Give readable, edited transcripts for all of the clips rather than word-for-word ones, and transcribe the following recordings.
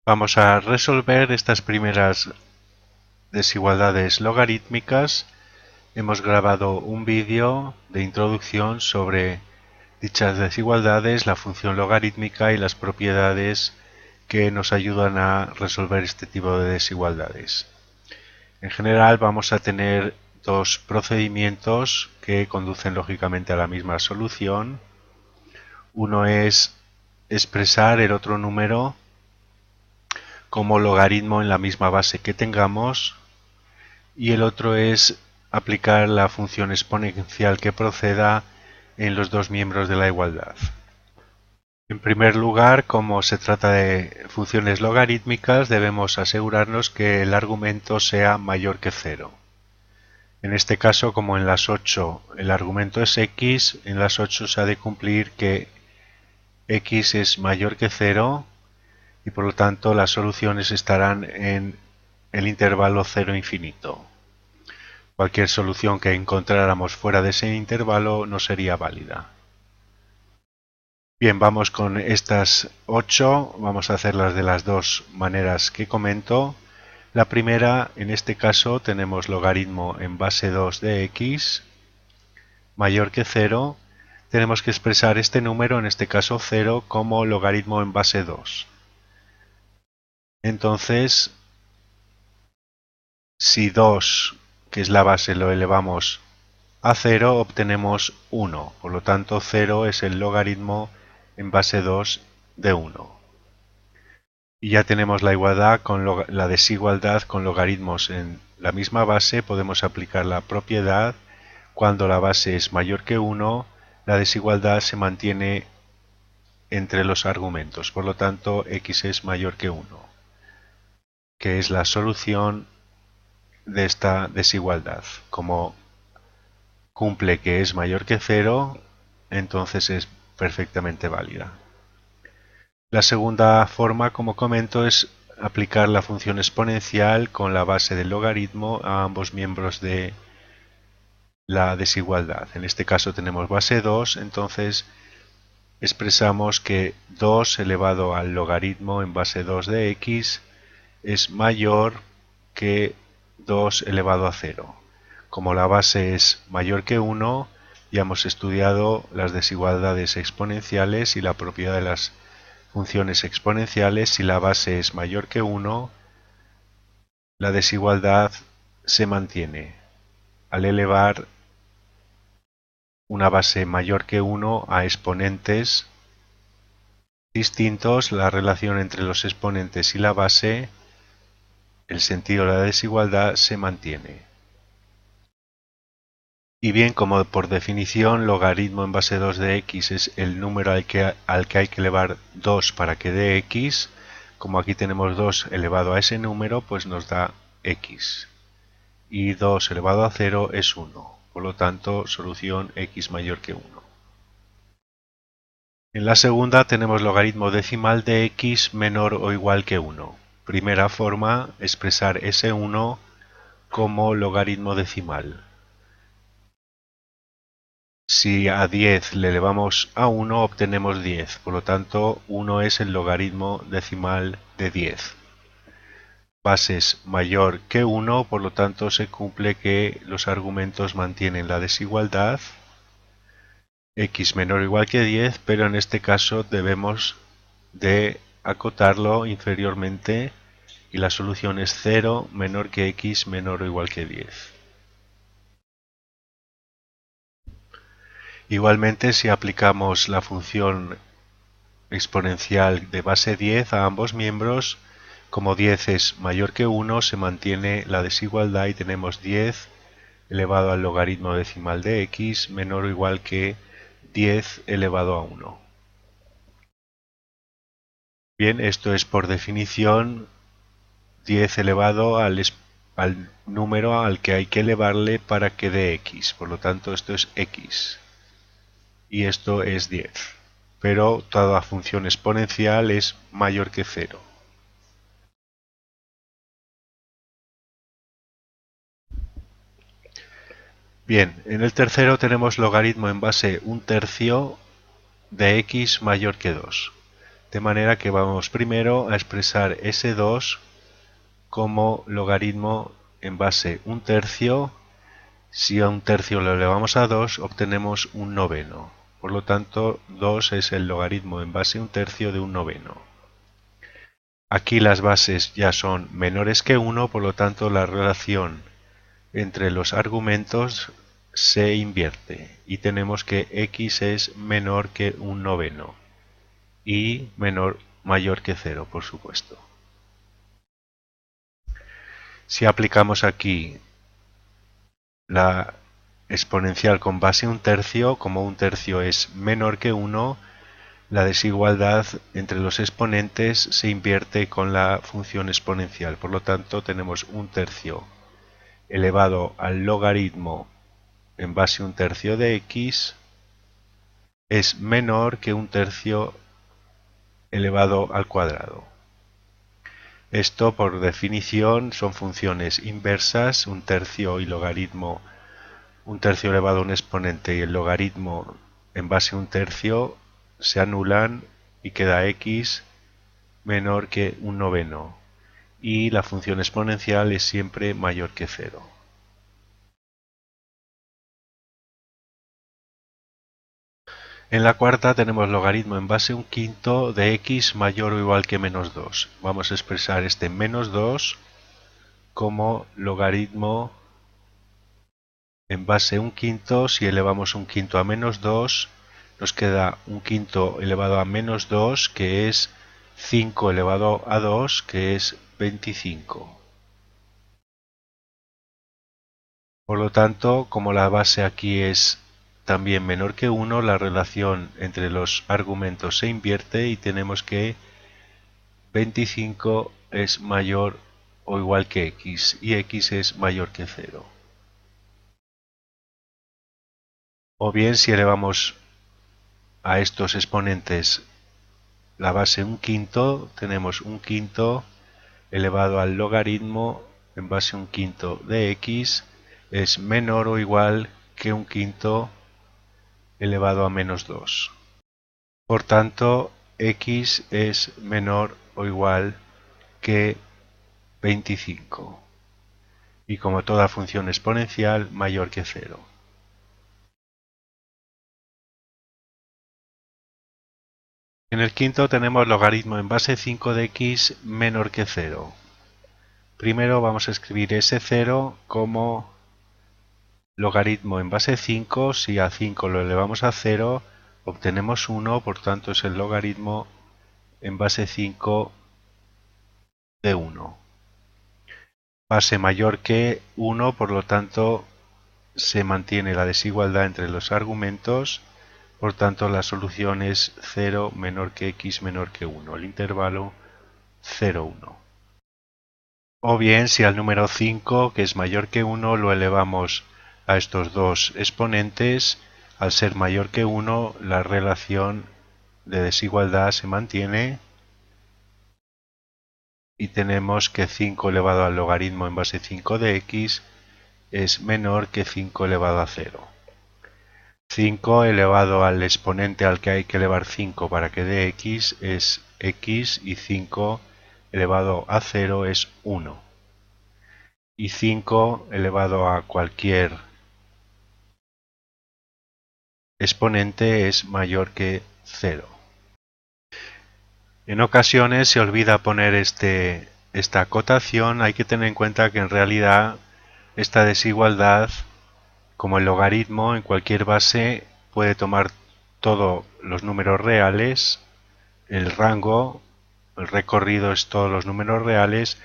Vamos a resolver estas primeras desigualdades logarítmicas. Hemos grabado un vídeo de introducción sobre dichas desigualdades, la función logarítmica y las propiedades que nos ayudan a resolver este tipo de desigualdades. En general vamos a tener dos procedimientos que conducen lógicamente a la misma solución. Uno es expresar el otro número como logaritmo en la misma base que tengamos, y el otro es aplicar la función exponencial que proceda en los dos miembros de la igualdad. En primer lugar, como se trata de funciones logarítmicas, debemos asegurarnos que el argumento sea mayor que 0. En este caso, como en las 8 el argumento es x, en las 8 se ha de cumplir que x es mayor que 0 y por lo tanto las soluciones estarán en el intervalo 0 infinito. Cualquier solución que encontráramos fuera de ese intervalo no sería válida. Bien, vamos con estas 8, vamos a hacerlas de las dos maneras que comento. La primera, en este caso, tenemos logaritmo en base 2 de x mayor que 0. Tenemos que expresar este número, en este caso 0, como logaritmo en base 2. Entonces, si 2, que es la base, lo elevamos a 0, obtenemos 1. Por lo tanto, 0 es el logaritmo en base 2 de 1. Y ya tenemos la igualdad con la desigualdad con logaritmos en la misma base. Podemos aplicar la propiedad. Cuando la base es mayor que 1, la desigualdad se mantiene entre los argumentos. Por lo tanto, x es mayor que 1, que es la solución de esta desigualdad. Como cumple que es mayor que 0, entonces es perfectamente válida. La segunda forma, como comento, es aplicar la función exponencial con la base del logaritmo a ambos miembros de la desigualdad. En este caso tenemos base 2, entonces expresamos que 2 elevado al logaritmo en base 2 de x es mayor que 2 elevado a 0. Como la base es mayor que 1, ya hemos estudiado las desigualdades exponenciales y la propiedad de las funciones exponenciales. Si la base es mayor que 1, la desigualdad se mantiene. Al elevar una base mayor que 1 a exponentes distintos, la relación entre los exponentes y la base, el sentido de la desigualdad, se mantiene. Y bien, como por definición logaritmo en base 2 de x es el número al que hay que elevar 2 para que dé x, como aquí tenemos 2 elevado a ese número, pues nos da x. Y 2 elevado a 0 es 1. Por lo tanto, solución x mayor que 1. En la segunda tenemos logaritmo decimal de x menor o igual que 1. Primera forma, expresar ese 1 como logaritmo decimal. Si a 10 le elevamos a 1, obtenemos 10. Por lo tanto, 1 es el logaritmo decimal de 10. Base es mayor que 1, por lo tanto se cumple que los argumentos mantienen la desigualdad. X menor o igual que 10, pero en este caso debemos de acotarlo inferiormente y la solución es 0 menor que x menor o igual que 10. Igualmente, si aplicamos la función exponencial de base 10 a ambos miembros, como 10 es mayor que 1, se mantiene la desigualdad y tenemos 10 elevado al logaritmo decimal de x menor o igual que 10 elevado a 1. Bien, esto es por definición 10 elevado al número al que hay que elevarle para que dé x. Por lo tanto, esto es x. Y esto es 10. Pero toda función exponencial es mayor que 0. Bien, en el tercero tenemos logaritmo en base 1/3 de x mayor que 2. De manera que vamos primero a expresar ese 2 como logaritmo en base 1/3. Si a 1/3 lo elevamos a 2, obtenemos un noveno. Por lo tanto, 2 es el logaritmo en base 1/3 de un noveno. Aquí las bases ya son menores que 1, por lo tanto la relación entre los argumentos se invierte y tenemos que x es menor que un noveno y mayor que 0, por supuesto. Si aplicamos aquí la exponencial con base 1/3, como 1/3 es menor que 1, la desigualdad entre los exponentes se invierte con la función exponencial. Por lo tanto, tenemos 1/3 elevado al logaritmo en base 1/3 de x es menor que 1/3 elevado al cuadrado. Esto, por definición, son funciones inversas. 1/3 y logaritmo 1/3 elevado a un exponente y el logaritmo en base 1/3 se anulan y queda x menor que un noveno y la función exponencial es siempre mayor que 0. En la cuarta tenemos logaritmo en base 1/5 de x mayor o igual que menos 2. Vamos a expresar este menos 2 como logaritmo en base 1/5. Si elevamos 1/5 a menos 2, nos queda 1/5 elevado a menos 2, que es 5 elevado a 2, que es 25. Por lo tanto, como la base aquí es también menor que 1, la relación entre los argumentos se invierte y tenemos que 25 es mayor o igual que x y x es mayor que 0. O bien, si elevamos a estos exponentes la base 1/5, tenemos 1/5 elevado al logaritmo en base 1/5 de x es menor o igual que 1/5 elevado a menos 2. Por tanto, x es menor o igual que 25 y, como toda función exponencial, mayor que 0. En el quinto tenemos logaritmo en base 5 de x menor que 0. Primero vamos a escribir ese 0 como logaritmo en base 5. Si a 5 lo elevamos a 0, obtenemos 1, por tanto es el logaritmo en base 5 de 1. Base mayor que 1, por lo tanto se mantiene la desigualdad entre los argumentos, por tanto la solución es 0 menor que x menor que 1, el intervalo 0, 1. O bien, si al número 5, que es mayor que 1, lo elevamos a estos dos exponentes, al ser mayor que 1, la relación de desigualdad se mantiene y tenemos que 5 elevado al logaritmo en base 5 de x es menor que 5 elevado a 0. 5 elevado al exponente al que hay que elevar 5 para que dé x es x y 5 elevado a 0 es 1. Y 5 elevado a cualquier exponente es mayor que 0. En ocasiones se olvida poner esta acotación. Hay que tener en cuenta que en realidad esta desigualdad, como el logaritmo en cualquier base, puede tomar todos los números reales, el rango, el recorrido es todos los números reales.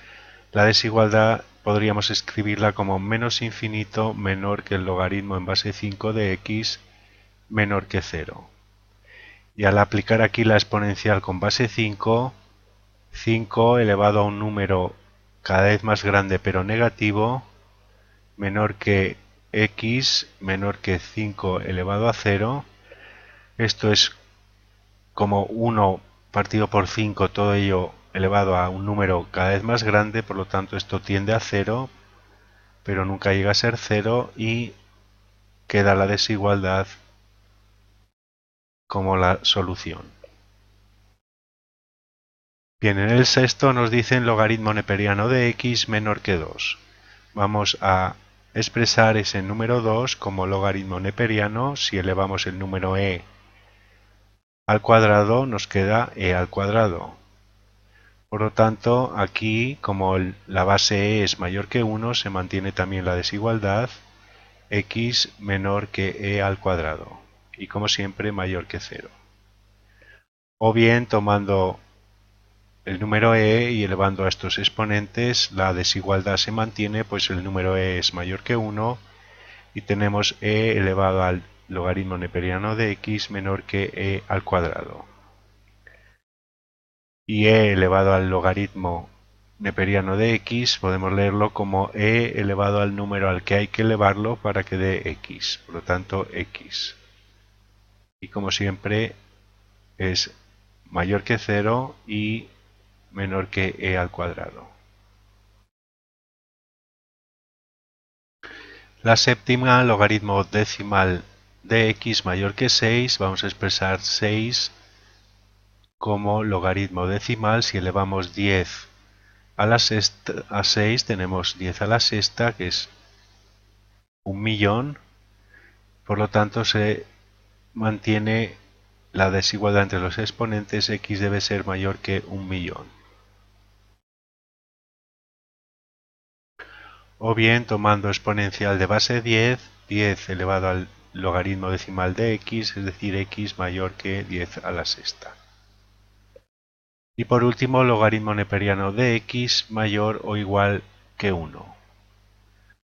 La desigualdad podríamos escribirla como menos infinito menor que el logaritmo en base 5 de x menor que 0. Y al aplicar aquí la exponencial con base 5, 5 elevado a un número cada vez más grande pero negativo, menor que x menor que 5 elevado a 0. Esto es como 1 partido por 5, todo ello elevado a un número cada vez más grande, por lo tanto esto tiende a 0, pero nunca llega a ser 0 y queda la desigualdad como la solución. Bien, en el sexto nos dicen logaritmo neperiano de x menor que 2. Vamos a expresar ese número 2 como logaritmo neperiano. Si elevamos el número e al cuadrado, nos queda e al cuadrado. Por lo tanto, aquí, como la base e es mayor que 1, se mantiene también la desigualdad x menor que e al cuadrado. Y como siempre, mayor que 0. O bien, tomando el número e y elevando a estos exponentes, la desigualdad se mantiene, pues el número e es mayor que 1 y tenemos e elevado al logaritmo neperiano de x menor que e al cuadrado. Y e elevado al logaritmo neperiano de x podemos leerlo como e elevado al número al que hay que elevarlo para que dé x, por lo tanto x. Y como siempre es mayor que 0 y menor que e al cuadrado. La séptima, logaritmo decimal de x mayor que 6, vamos a expresar 6 como logaritmo decimal. Si elevamos 10 a la sexta, a 6 tenemos 10 a la sexta, que es 1.000.000, por lo tanto se mantiene la desigualdad entre los exponentes, x debe ser mayor que 1.000.000. O bien tomando exponencial de base 10, 10 elevado al logaritmo decimal de x, es decir, x mayor que 10 a la sexta. Y por último, logaritmo neperiano de x mayor o igual que 1.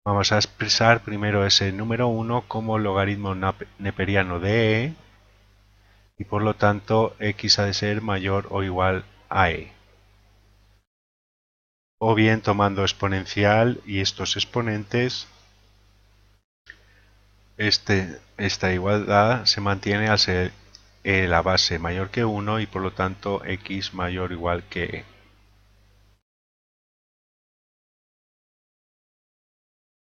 Vamos a expresar primero ese número 1 como logaritmo neperiano de e, y por lo tanto x ha de ser mayor o igual a e. O bien tomando exponencial y estos exponentes, esta igualdad se mantiene al ser e la base mayor que 1 y por lo tanto x mayor o igual que e.